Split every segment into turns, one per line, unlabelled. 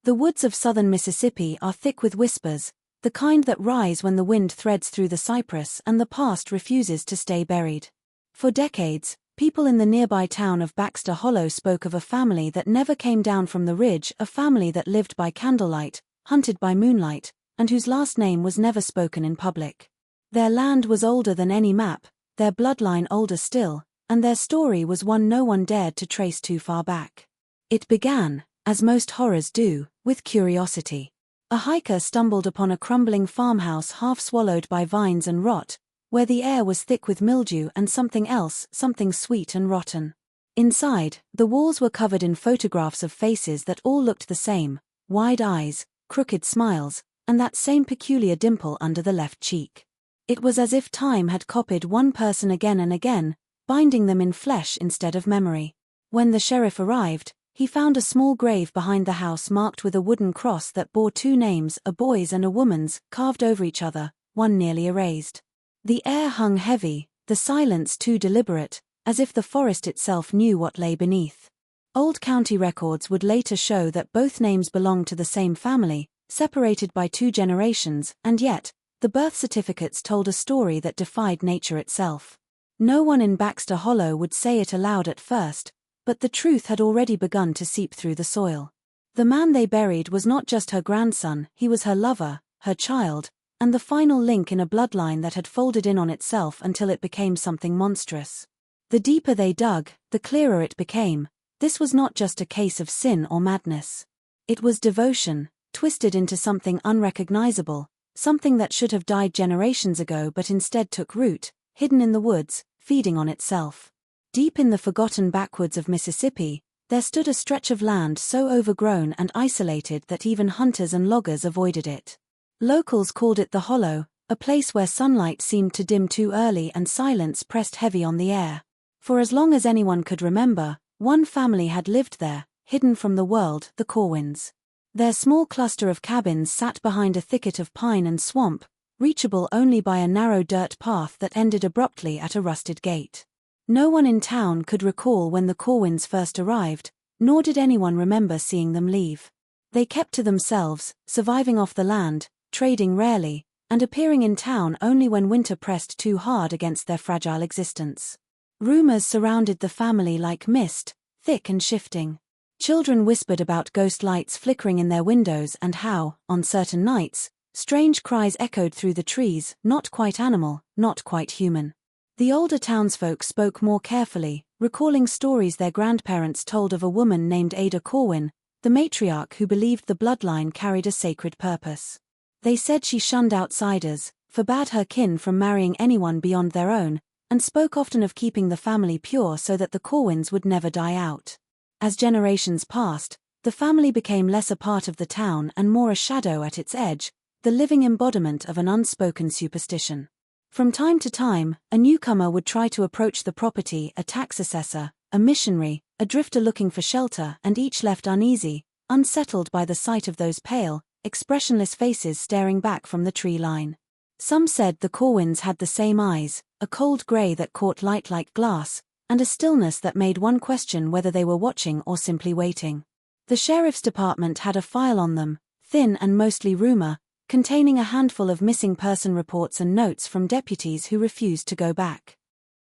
The woods of southern Mississippi are thick with whispers, the kind that rise when the wind threads through the cypress and the past refuses to stay buried. For decades, people in the nearby town of Baxter Hollow spoke of a family that never came down from the ridge, a family that lived by candlelight, hunted by moonlight, and whose last name was never spoken in public. Their land was older than any map, their bloodline older still, and their story was one no one dared to trace too far back. It began, as most horrors do, with curiosity. A hiker stumbled upon a crumbling farmhouse half swallowed by vines and rot, where the air was thick with mildew and something else, something sweet and rotten. Inside, the walls were covered in photographs of faces that all looked the same: wide eyes, crooked smiles, and that same peculiar dimple under the left cheek. It was as if time had copied one person again and again, binding them in flesh instead of memory. When the sheriff arrived, he found a small grave behind the house marked with a wooden cross that bore two names, a boy's and a woman's, carved over each other, one nearly erased. The air hung heavy, the silence too deliberate, as if the forest itself knew what lay beneath. Old county records would later show that both names belonged to the same family, separated by 2 generations, and yet, the birth certificates told a story that defied nature itself. No one in Baxter Hollow would say it aloud at first, but the truth had already begun to seep through the soil. The man they buried was not just her grandson, he was her lover, her child, and the final link in a bloodline that had folded in on itself until it became something monstrous. The deeper they dug, the clearer it became. This was not just a case of sin or madness. It was devotion, twisted into something unrecognizable, something that should have died generations ago but instead took root, hidden in the woods, feeding on itself. Deep in the forgotten backwoods of Mississippi, there stood a stretch of land so overgrown and isolated that even hunters and loggers avoided it. Locals called it the Hollow, a place where sunlight seemed to dim too early and silence pressed heavy on the air. For as long as anyone could remember, one family had lived there, hidden from the world, the Corwins. Their small cluster of cabins sat behind a thicket of pine and swamp, reachable only by a narrow dirt path that ended abruptly at a rusted gate. No one in town could recall when the Corwins first arrived, nor did anyone remember seeing them leave. They kept to themselves, surviving off the land, trading rarely, and appearing in town only when winter pressed too hard against their fragile existence. Rumors surrounded the family like mist, thick and shifting. Children whispered about ghost lights flickering in their windows and how, on certain nights, strange cries echoed through the trees, not quite animal, not quite human. The older townsfolk spoke more carefully, recalling stories their grandparents told of a woman named Ada Corwin, the matriarch who believed the bloodline carried a sacred purpose. They said she shunned outsiders, forbade her kin from marrying anyone beyond their own, and spoke often of keeping the family pure so that the Corwins would never die out. As generations passed, the family became less a part of the town and more a shadow at its edge, the living embodiment of an unspoken superstition. From time to time, a newcomer would try to approach the property, a tax assessor, a missionary, a drifter looking for shelter, and each left uneasy, unsettled by the sight of those pale, expressionless faces staring back from the tree line. Some said the Corwins had the same eyes, a cold grey that caught light like glass, and a stillness that made one question whether they were watching or simply waiting. The sheriff's department had a file on them, thin and mostly rumor, containing a handful of missing person reports and notes from deputies who refused to go back.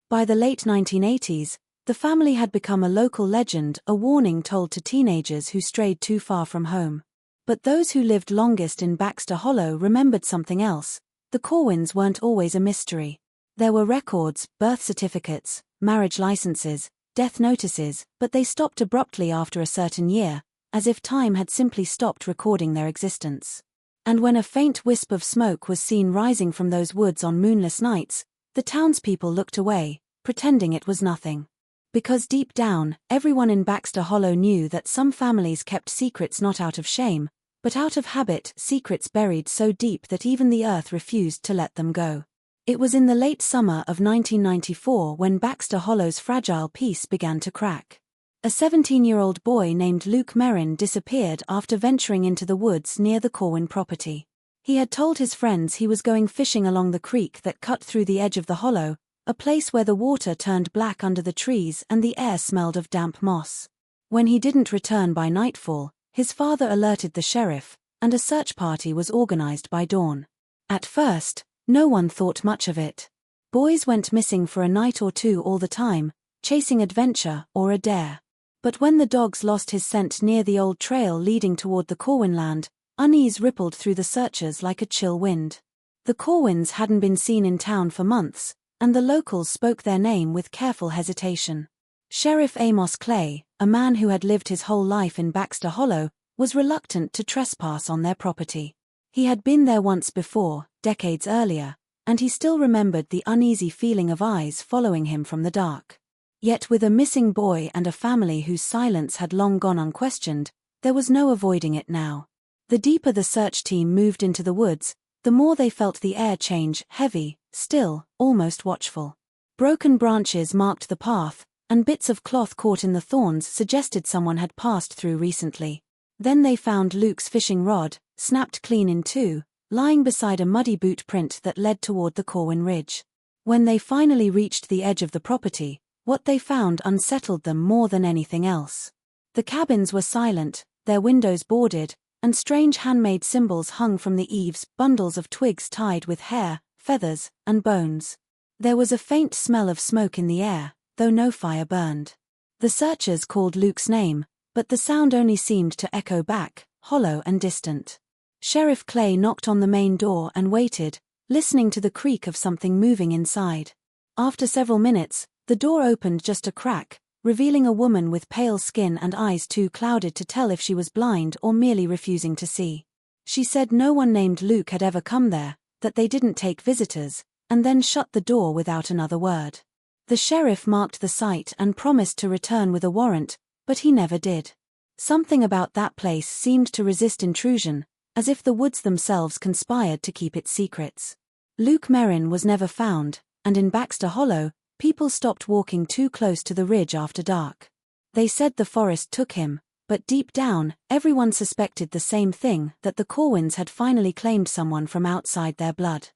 By the late 1980s, the family had become a local legend, a warning told to teenagers who strayed too far from home. But those who lived longest in Baxter Hollow remembered something else. The Corwins weren't always a mystery. There were records, birth certificates, marriage licenses, death notices, but they stopped abruptly after a certain year, as if time had simply stopped recording their existence. And when a faint wisp of smoke was seen rising from those woods on moonless nights, the townspeople looked away, pretending it was nothing. Because deep down, everyone in Baxter Hollow knew that some families kept secrets not out of shame, but out of habit, secrets buried so deep that even the earth refused to let them go. It was in the late summer of 1994 when Baxter Hollow's fragile peace began to crack. A 17-year-old boy named Luke Merrin disappeared after venturing into the woods near the Corwin property. He had told his friends he was going fishing along the creek that cut through the edge of the hollow, a place where the water turned black under the trees and the air smelled of damp moss. When he didn't return by nightfall, His father alerted the sheriff, and a search party was organized by dawn. At first, no one thought much of it. Boys went missing for a night or two all the time, chasing adventure or a dare. But when the dogs lost his scent near the old trail leading toward the Corwin land, unease rippled through the searchers like a chill wind. The Corwins hadn't been seen in town for months, and the locals spoke their name with careful hesitation. Sheriff Amos Clay, a man who had lived his whole life in Baxter Hollow, was reluctant to trespass on their property. He had been there once before, decades earlier, and he still remembered the uneasy feeling of eyes following him from the dark. Yet with a missing boy and a family whose silence had long gone unquestioned, there was no avoiding it now. The deeper the search team moved into the woods, the more they felt the air change, heavy, still, almost watchful. Broken branches marked the path, and bits of cloth caught in the thorns suggested someone had passed through recently. Then they found Luke's fishing rod, snapped clean in two, lying beside a muddy boot print that led toward the Corwin Ridge. When they finally reached the edge of the property, what they found unsettled them more than anything else. The cabins were silent, their windows boarded, and strange handmade symbols hung from the eaves, bundles of twigs tied with hair, feathers, and bones. There was a faint smell of smoke in the air, though no fire burned. The searchers called Luke's name, but the sound only seemed to echo back, hollow and distant. Sheriff Clay knocked on the main door and waited, listening to the creak of something moving inside. After several minutes, the door opened just a crack, revealing a woman with pale skin and eyes too clouded to tell if she was blind or merely refusing to see. She said no one named Luke had ever come there, that they didn't take visitors, and then shut the door without another word. The sheriff marked the site and promised to return with a warrant, but he never did. Something about that place seemed to resist intrusion, as if the woods themselves conspired to keep its secrets. Luke Merrin was never found, and in Baxter Hollow, people stopped walking too close to the ridge after dark. They said the forest took him, but deep down, everyone suspected the same thing, that the Corwins had finally claimed someone from outside their blood.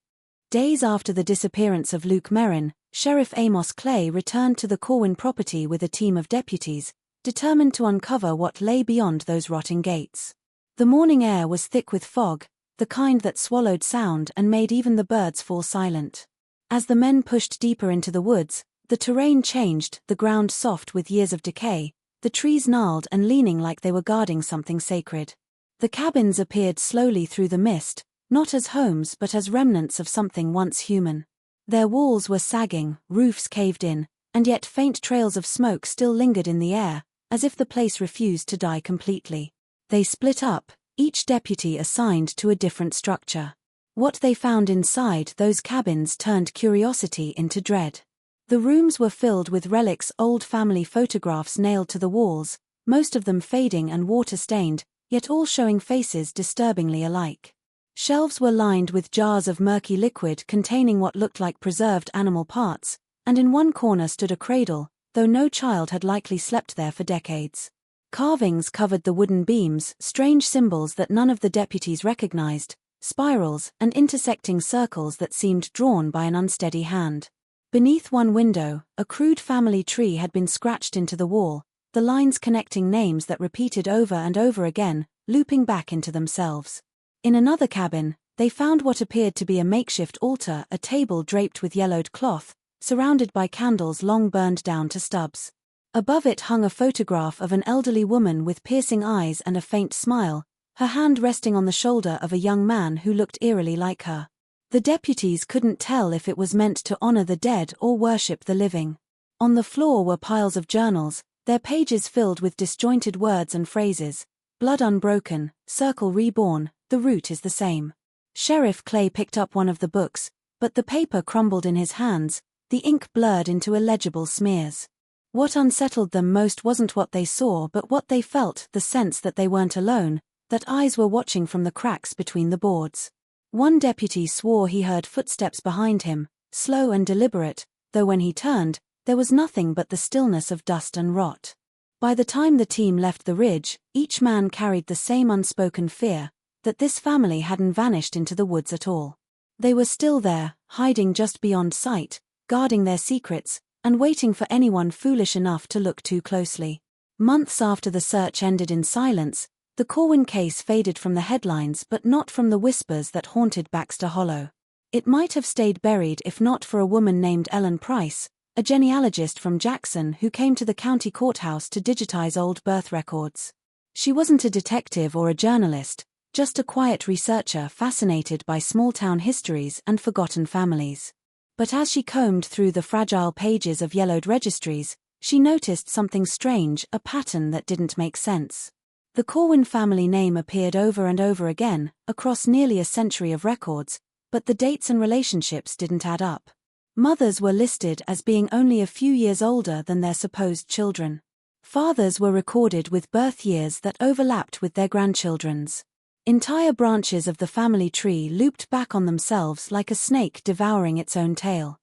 Days after the disappearance of Luke Merrin, Sheriff Amos Clay returned to the Corwin property with a team of deputies, determined to uncover what lay beyond those rotting gates. The morning air was thick with fog, the kind that swallowed sound and made even the birds fall silent. As the men pushed deeper into the woods, the terrain changed, the ground soft with years of decay, the trees gnarled and leaning like they were guarding something sacred. The cabins appeared slowly through the mist, not as homes but as remnants of something once human. Their walls were sagging, roofs caved in, and yet faint trails of smoke still lingered in the air, as if the place refused to die completely. They split up, each deputy assigned to a different structure. What they found inside those cabins turned curiosity into dread. The rooms were filled with relics, old family photographs nailed to the walls, most of them fading and water-stained, yet all showing faces disturbingly alike. Shelves were lined with jars of murky liquid containing what looked like preserved animal parts, and in one corner stood a cradle, though no child had likely slept there for decades. Carvings covered the wooden beams, strange symbols that none of the deputies recognized, spirals and intersecting circles that seemed drawn by an unsteady hand. Beneath one window, a crude family tree had been scratched into the wall, the lines connecting names that repeated over and over again, looping back into themselves. In another cabin, they found what appeared to be a makeshift altar, a table draped with yellowed cloth, surrounded by candles long burned down to stubs. Above it hung a photograph of an elderly woman with piercing eyes and a faint smile, her hand resting on the shoulder of a young man who looked eerily like her. The deputies couldn't tell if it was meant to honor the dead or worship the living. On the floor were piles of journals, their pages filled with disjointed words and phrases. Blood unbroken, circle reborn, the root is the same. Sheriff Clay picked up one of the books, but the paper crumbled in his hands, the ink blurred into illegible smears. What unsettled them most wasn't what they saw but what they felt, the sense that they weren't alone, that eyes were watching from the cracks between the boards. One deputy swore he heard footsteps behind him, slow and deliberate, though when he turned, there was nothing but the stillness of dust and rot. By the time the team left the ridge, each man carried the same unspoken fear, that this family hadn't vanished into the woods at all. They were still there, hiding just beyond sight, guarding their secrets, and waiting for anyone foolish enough to look too closely. Months after the search ended in silence, The Corwin case faded from the headlines but not from the whispers that haunted Baxter Hollow. It might have stayed buried if not for a woman named Ellen Price, a genealogist from Jackson who came to the county courthouse to digitize old birth records. She wasn't a detective or a journalist, just a quiet researcher fascinated by small-town histories and forgotten families. But as she combed through the fragile pages of yellowed registries, she noticed something strange, a pattern that didn't make sense. The Corwin family name appeared over and over again, across nearly a century of records, but the dates and relationships didn't add up. Mothers were listed as being only a few years older than their supposed children. Fathers were recorded with birth years that overlapped with their grandchildren's. Entire branches of the family tree looped back on themselves like a snake devouring its own tail.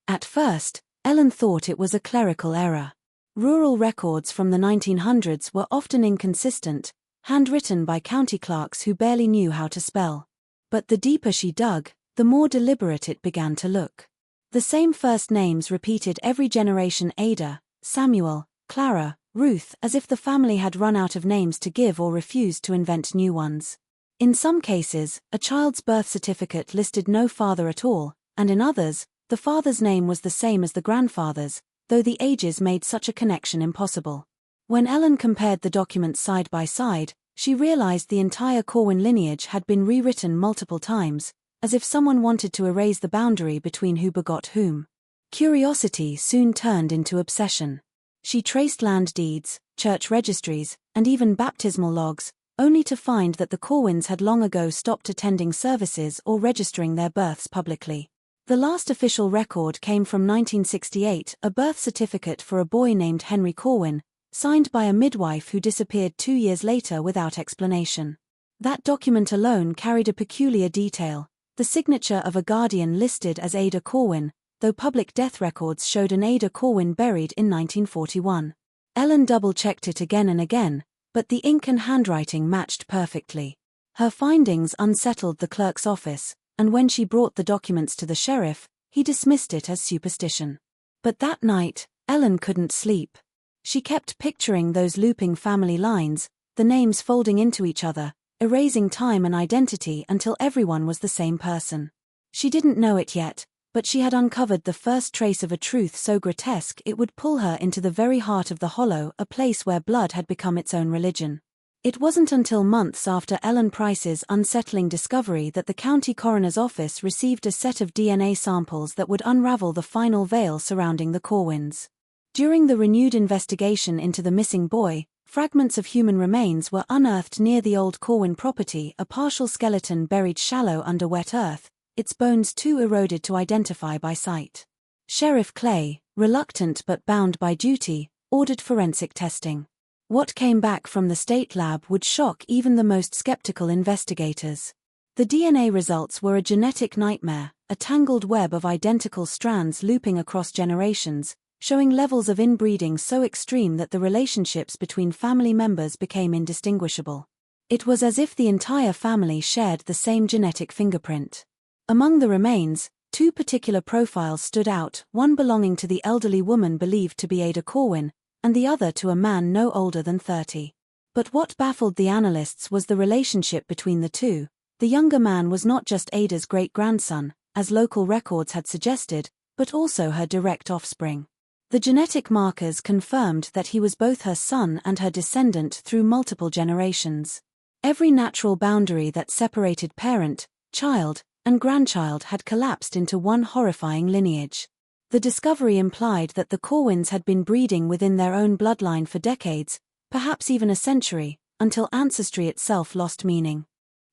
At first, Ellen thought it was a clerical error. Rural records from the 1900s were often inconsistent, handwritten by county clerks who barely knew how to spell. But the deeper she dug, the more deliberate it began to look. The same first names repeated every generation: Ada, Samuel, Clara, Ruth, as if the family had run out of names to give or refused to invent new ones. In some cases, a child's birth certificate listed no father at all, and in others, the father's name was the same as the grandfather's, though the ages made such a connection impossible. When Ellen compared the documents side by side, she realized the entire Corwin lineage had been rewritten multiple times, as if someone wanted to erase the boundary between who begot whom. Curiosity soon turned into obsession. She traced land deeds, church registries, and even baptismal logs, only to find that the Corwins had long ago stopped attending services or registering their births publicly. The last official record came from 1968, a birth certificate for a boy named Henry Corwin, signed by a midwife who disappeared 2 years later without explanation. That document alone carried a peculiar detail: the signature of a guardian listed as Ada Corwin, though public death records showed an Ada Corwin buried in 1941. Ellen double-checked it again and again, but the ink and handwriting matched perfectly. Her findings unsettled the clerk's office, and when she brought the documents to the sheriff, he dismissed it as superstition. But that night, Ellen couldn't sleep. She kept picturing those looping family lines, the names folding into each other, erasing time and identity until everyone was the same person. She didn't know it yet, but she had uncovered the first trace of a truth so grotesque it would pull her into the very heart of the hollow, a place where blood had become its own religion. It wasn't until months after Ellen Price's unsettling discovery that the county coroner's office received a set of DNA samples that would unravel the final veil surrounding the Corwins. During the renewed investigation into the missing boy, fragments of human remains were unearthed near the old Corwin property, a partial skeleton buried shallow under wet earth, its bones too eroded to identify by sight. Sheriff Clay, reluctant but bound by duty, ordered forensic testing. What came back from the state lab would shock even the most skeptical investigators. The DNA results were a genetic nightmare, a tangled web of identical strands looping across generations, showing levels of inbreeding so extreme that the relationships between family members became indistinguishable. It was as if the entire family shared the same genetic fingerprint. Among the remains, 2 particular profiles stood out, one belonging to the elderly woman believed to be Ada Corwin, and the other to a man no older than 30. But what baffled the analysts was the relationship between the two. The younger man was not just Ada's great-grandson, as local records had suggested, but also her direct offspring. The genetic markers confirmed that he was both her son and her descendant through multiple generations. Every natural boundary that separated parent, child, and grandchild had collapsed into one horrifying lineage. The discovery implied that the Corwins had been breeding within their own bloodline for decades, perhaps even a century, until ancestry itself lost meaning.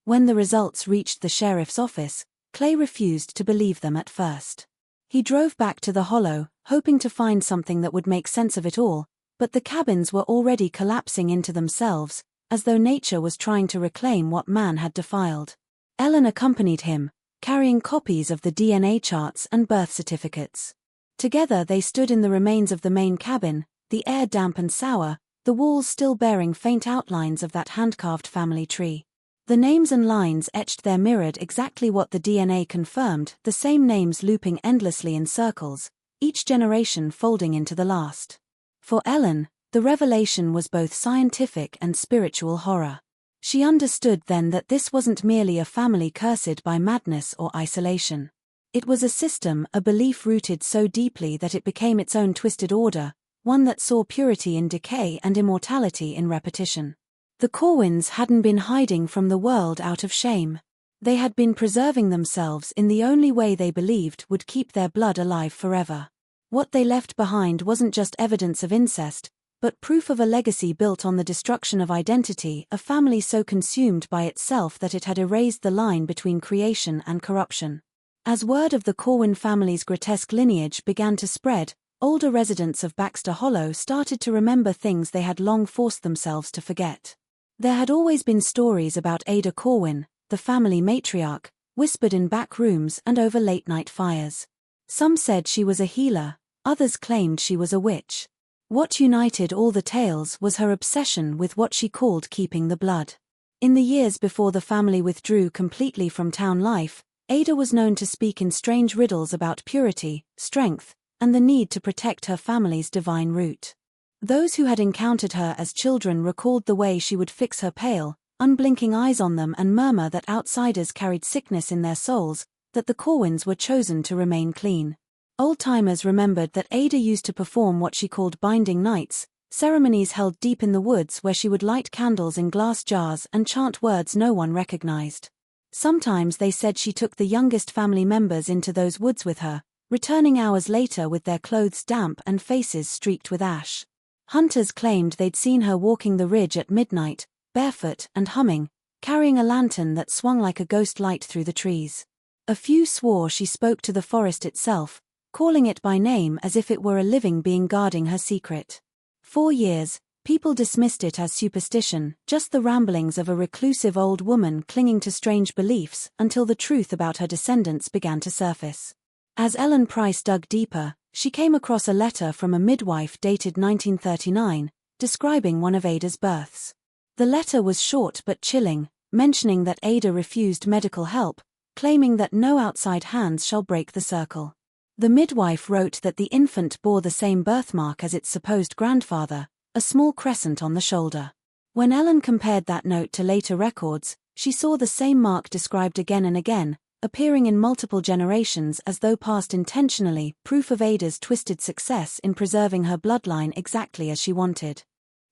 When the results reached the sheriff's office, Clay refused to believe them at first. He drove back to the hollow, hoping to find something that would make sense of it all, but the cabins were already collapsing into themselves, as though nature was trying to reclaim what man had defiled. Ellen accompanied him, carrying copies of the DNA charts and birth certificates. Together they stood in the remains of the main cabin, the air damp and sour, the walls still bearing faint outlines of that hand-carved family tree. The names and lines etched there mirrored exactly what the DNA confirmed, the same names looping endlessly in circles, each generation folding into the last. For Ellen, the revelation was both scientific and spiritual horror. She understood then that this wasn't merely a family cursed by madness or isolation. It was a system, a belief rooted so deeply that it became its own twisted order, one that saw purity in decay and immortality in repetition. The Corwins hadn't been hiding from the world out of shame. They had been preserving themselves in the only way they believed would keep their blood alive forever. What they left behind wasn't just evidence of incest, but proof of a legacy built on the destruction of identity, a family so consumed by itself that it had erased the line between creation and corruption. As word of the Corwin family's grotesque lineage began to spread, older residents of Baxter Hollow started to remember things they had long forced themselves to forget. There had always been stories about Ada Corwin, the family matriarch, whispered in back rooms and over late-night fires. Some said she was a healer, others claimed she was a witch. What united all the tales was her obsession with what she called keeping the blood. In the years before the family withdrew completely from town life, Ada was known to speak in strange riddles about purity, strength, and the need to protect her family's divine root. Those who had encountered her as children recalled the way she would fix her pale, unblinking eyes on them and murmur that outsiders carried sickness in their souls, that the Corwins were chosen to remain clean. Old-timers remembered that Ada used to perform what she called binding nights, ceremonies held deep in the woods where she would light candles in glass jars and chant words no one recognized. Sometimes they said she took the youngest family members into those woods with her, returning hours later with their clothes damp and faces streaked with ash. Hunters claimed they'd seen her walking the ridge at midnight, barefoot and humming, carrying a lantern that swung like a ghost light through the trees. A few swore she spoke to the forest itself, calling it by name as if it were a living being guarding her secret. For years, people dismissed it as superstition, just the ramblings of a reclusive old woman clinging to strange beliefs, until the truth about her descendants began to surface. As Ellen Price dug deeper, she came across a letter from a midwife dated 1939, describing one of Ada's births. The letter was short but chilling, mentioning that Ada refused medical help, claiming that no outside hands shall break the circle. The midwife wrote that the infant bore the same birthmark as its supposed grandfather, a small crescent on the shoulder. When Ellen compared that note to later records, she saw the same mark described again and again, appearing in multiple generations as though passed intentionally, proof of Ada's twisted success in preserving her bloodline exactly as she wanted.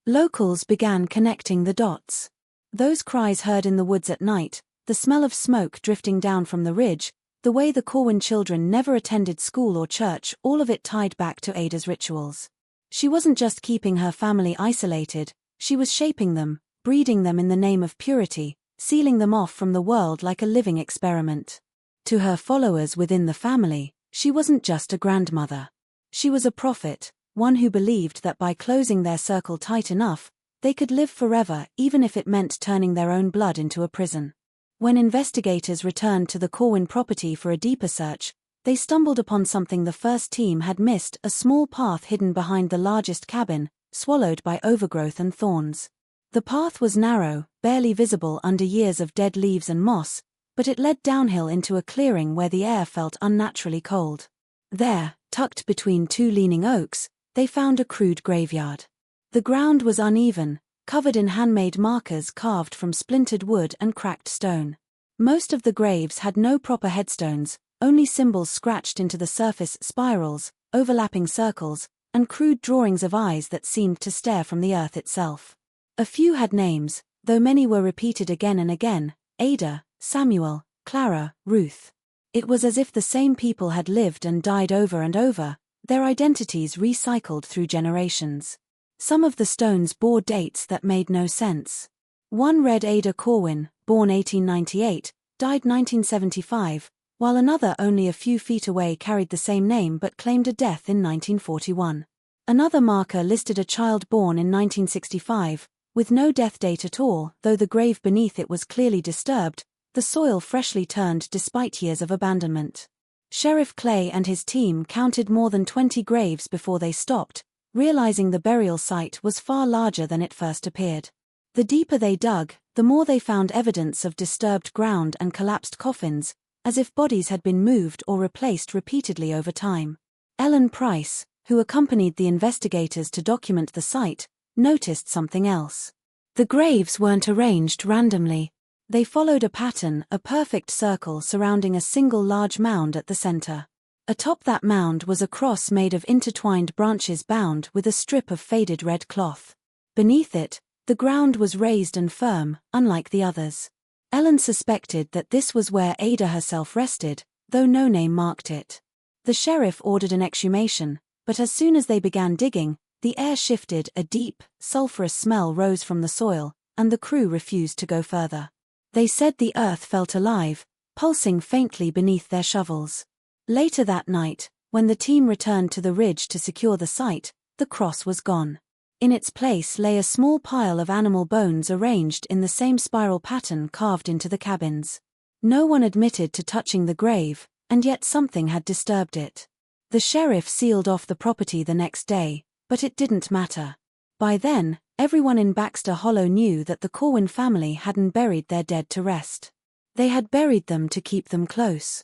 Locals began connecting the dots. Those cries heard in the woods at night, the smell of smoke drifting down from the ridge, the way the Corwin children never attended school or church, all of it tied back to Ada's rituals. She wasn't just keeping her family isolated, she was shaping them, breeding them in the name of purity, sealing them off from the world like a living experiment. To her followers within the family, she wasn't just a grandmother. She was a prophet, one who believed that by closing their circle tight enough, they could live forever even if it meant turning their own blood into a prison. When investigators returned to the Corwin property for a deeper search, they stumbled upon something the first team had missed: a small path hidden behind the largest cabin, swallowed by overgrowth and thorns. The path was narrow, barely visible under years of dead leaves and moss, but it led downhill into a clearing where the air felt unnaturally cold. There, tucked between two leaning oaks, they found a crude graveyard. The ground was uneven, covered in handmade markers carved from splintered wood and cracked stone. Most of the graves had no proper headstones, only symbols scratched into the surface: spirals, overlapping circles, and crude drawings of eyes that seemed to stare from the earth itself. A few had names, though many were repeated again and again: Ada, Samuel, Clara, Ruth. It was as if the same people had lived and died over and over, their identities recycled through generations. Some of the stones bore dates that made no sense. One read Ada Corwin, born 1898, died 1975, while another only a few feet away carried the same name but claimed a death in 1941. Another marker listed a child born in 1965, with no death date at all, though the grave beneath it was clearly disturbed, the soil freshly turned despite years of abandonment. Sheriff Clay and his team counted more than 20 graves before they stopped, realizing the burial site was far larger than it first appeared. The deeper they dug, the more they found evidence of disturbed ground and collapsed coffins, as if bodies had been moved or replaced repeatedly over time. Ellen Price, who accompanied the investigators to document the site, noticed something else. The graves weren't arranged randomly. They followed a pattern, a perfect circle surrounding a single large mound at the center. Atop that mound was a cross made of intertwined branches bound with a strip of faded red cloth. Beneath it, the ground was raised and firm, unlike the others. Ellen suspected that this was where Ada herself rested, though no name marked it. The sheriff ordered an exhumation, but as soon as they began digging, the air shifted, a deep, sulfurous smell rose from the soil, and the crew refused to go further. They said the earth felt alive, pulsing faintly beneath their shovels. Later that night, when the team returned to the ridge to secure the site, the cross was gone. In its place lay a small pile of animal bones arranged in the same spiral pattern carved into the cabins. No one admitted to touching the grave, and yet something had disturbed it. The sheriff sealed off the property the next day, but it didn't matter. By then, everyone in Baxter Hollow knew that the Corwin family hadn't buried their dead to rest. They had buried them to keep them close.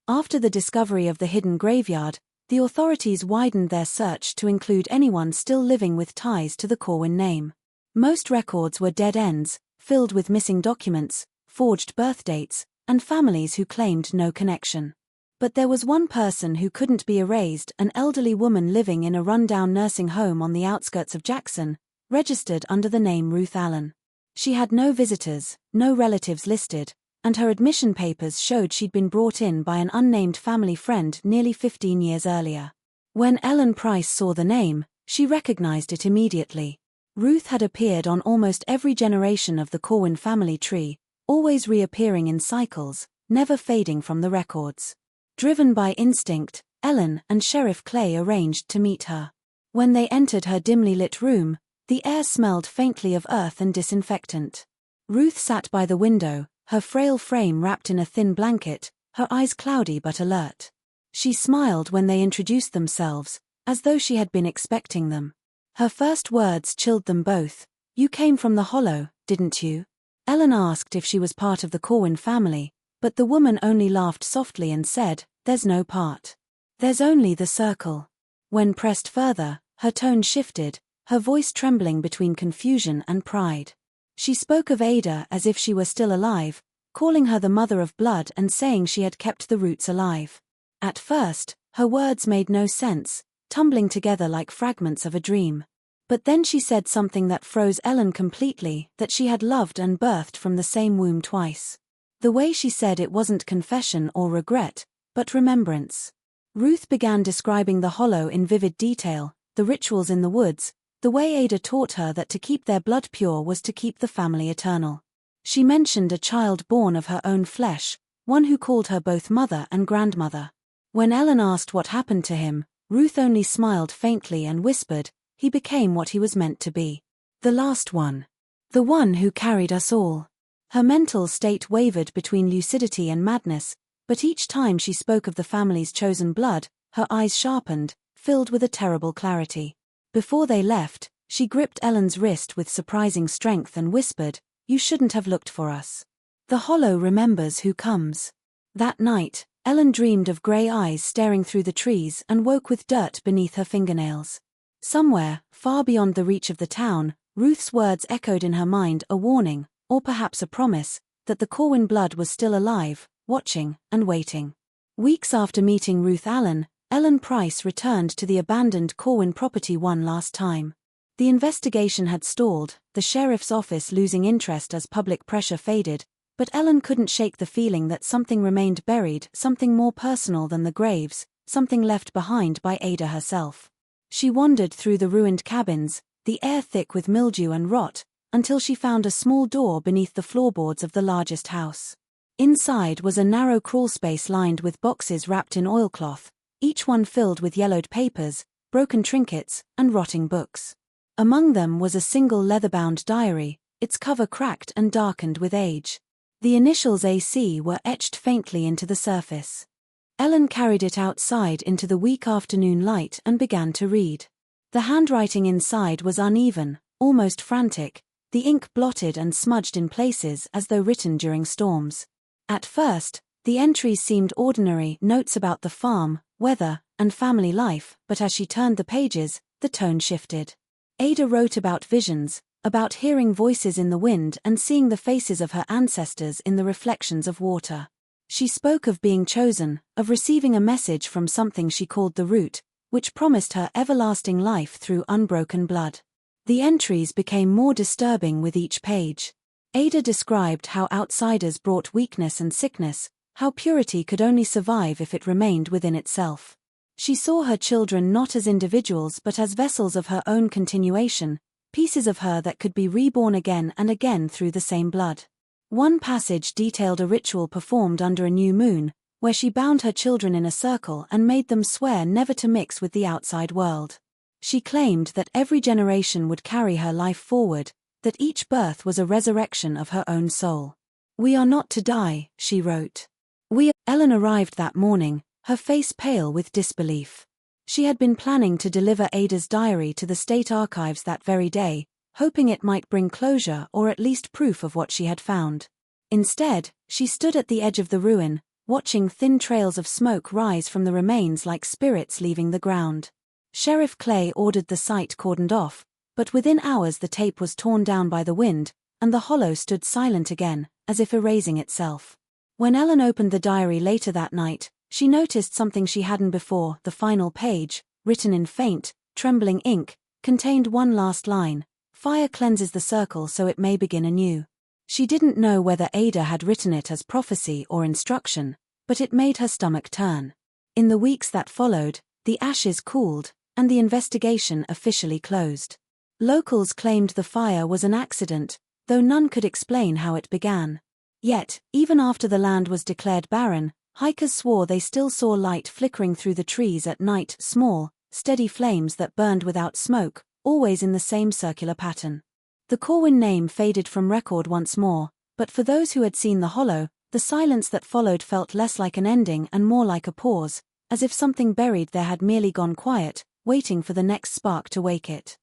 After the discovery of the hidden graveyard, the authorities widened their search to include anyone still living with ties to the Corwin name. Most records were dead ends, filled with missing documents, forged birth dates, and families who claimed no connection. But there was one person who couldn't be erased, an elderly woman living in a rundown nursing home on the outskirts of Jackson, registered under the name Ruth Allen. She had no visitors, no relatives listed, and her admission papers showed she'd been brought in by an unnamed family friend nearly 15 years earlier. When Ellen Price saw the name, she recognized it immediately. Ruth had appeared on almost every generation of the Corwin family tree, always reappearing in cycles, never fading from the records. Driven by instinct, Ellen and Sheriff Clay arranged to meet her. When they entered her dimly lit room, the air smelled faintly of earth and disinfectant. Ruth sat by the window, her frail frame wrapped in a thin blanket, her eyes cloudy but alert. She smiled when they introduced themselves, as though she had been expecting them. Her first words chilled them both. "You came from the Hollow, didn't you?" Ellen asked if she was part of the Corwin family, but the woman only laughed softly and said, "There's no part. There's only the circle." When pressed further, her tone shifted, her voice trembling between confusion and pride. She spoke of Ada as if she were still alive, calling her the mother of blood and saying she had kept the roots alive. At first, her words made no sense, tumbling together like fragments of a dream. But then she said something that froze Ellen completely, that she had loved and birthed from the same womb twice. The way she said it wasn't confession or regret, but remembrance. Ruth began describing the Hollow in vivid detail, the rituals in the woods, the way Ada taught her that to keep their blood pure was to keep the family eternal. She mentioned a child born of her own flesh, one who called her both mother and grandmother. When Ellen asked what happened to him, Ruth only smiled faintly and whispered, "He became what he was meant to be. The last one. The one who carried us all." Her mental state wavered between lucidity and madness, but each time she spoke of the family's chosen blood, her eyes sharpened, filled with a terrible clarity. Before they left, she gripped Ellen's wrist with surprising strength and whispered, "You shouldn't have looked for us. The Hollow remembers who comes." That night, Ellen dreamed of grey eyes staring through the trees and woke with dirt beneath her fingernails. Somewhere, far beyond the reach of the town, Ruth's words echoed in her mind, a warning, or perhaps a promise, that the Corwin blood was still alive, watching and waiting. Weeks after meeting Ruth Allen, Ellen Price returned to the abandoned Corwin property one last time. The investigation had stalled, the sheriff's office losing interest as public pressure faded, but Ellen couldn't shake the feeling that something remained buried, something more personal than the graves, something left behind by Ada herself. She wandered through the ruined cabins, the air thick with mildew and rot, until she found a small door beneath the floorboards of the largest house. Inside was a narrow crawlspace lined with boxes wrapped in oilcloth, each one filled with yellowed papers, broken trinkets, and rotting books. Among them was a single leather-bound diary, its cover cracked and darkened with age. The initials AC were etched faintly into the surface. Ellen carried it outside into the weak afternoon light and began to read. The handwriting inside was uneven, almost frantic, the ink blotted and smudged in places as though written during storms. At first, the entries seemed ordinary notes about the farm, weather, and family life, but as she turned the pages, the tone shifted. Ada wrote about visions, about hearing voices in the wind and seeing the faces of her ancestors in the reflections of water. She spoke of being chosen, of receiving a message from something she called the root, which promised her everlasting life through unbroken blood. The entries became more disturbing with each page. Ada described how outsiders brought weakness and sickness, how purity could only survive if it remained within itself. She saw her children not as individuals but as vessels of her own continuation, pieces of her that could be reborn again and again through the same blood. One passage detailed a ritual performed under a new moon, where she bound her children in a circle and made them swear never to mix with the outside world. She claimed that every generation would carry her life forward, that each birth was a resurrection of her own soul. "We are not to die," she wrote. Ellen arrived that morning, her face pale with disbelief. She had been planning to deliver Ada's diary to the state archives that very day, hoping it might bring closure or at least proof of what she had found. Instead, she stood at the edge of the ruin, watching thin trails of smoke rise from the remains like spirits leaving the ground. Sheriff Clay ordered the site cordoned off, but within hours the tape was torn down by the wind, and the hollow stood silent again, as if erasing itself. When Ellen opened the diary later that night, she noticed something she hadn't before. The final page, written in faint, trembling ink, contained one last line: "Fire cleanses the circle so it may begin anew." She didn't know whether Ada had written it as prophecy or instruction, but it made her stomach turn. In the weeks that followed, the ashes cooled, and the investigation officially closed. Locals claimed the fire was an accident, though none could explain how it began. Yet, even after the land was declared barren, hikers swore they still saw light flickering through the trees at night, small, steady flames that burned without smoke, always in the same circular pattern. The Corwin name faded from record once more, but for those who had seen the hollow, the silence that followed felt less like an ending and more like a pause, as if something buried there had merely gone quiet, waiting for the next spark to wake it.